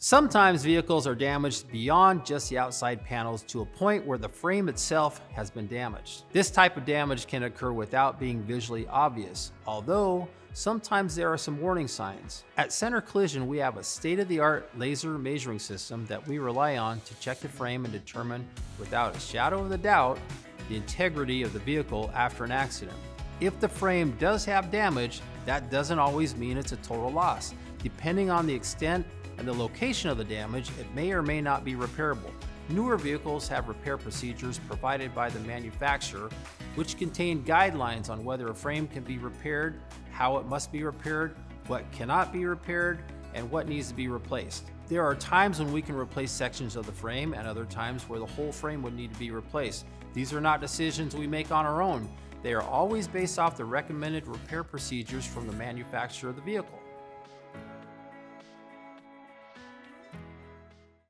Sometimes vehicles are damaged beyond just the outside panels to a point where the frame itself has been damaged. This type of damage can occur without being visually obvious, although sometimes there are some warning signs. At Center Collision, we have a state-of-the-art laser measuring system that we rely on to check the frame and determine, without a shadow of a doubt, the integrity of the vehicle after an accident. If the frame does have damage, that doesn't always mean it's a total loss. Depending on the extent and the location of the damage, it may or may not be repairable. Newer vehicles have repair procedures provided by the manufacturer, which contain guidelines on whether a frame can be repaired, how it must be repaired, what cannot be repaired, and what needs to be replaced. There are times when we can replace sections of the frame and other times where the whole frame would need to be replaced. These are not decisions we make on our own. They are always based off the recommended repair procedures from the manufacturer of the vehicle.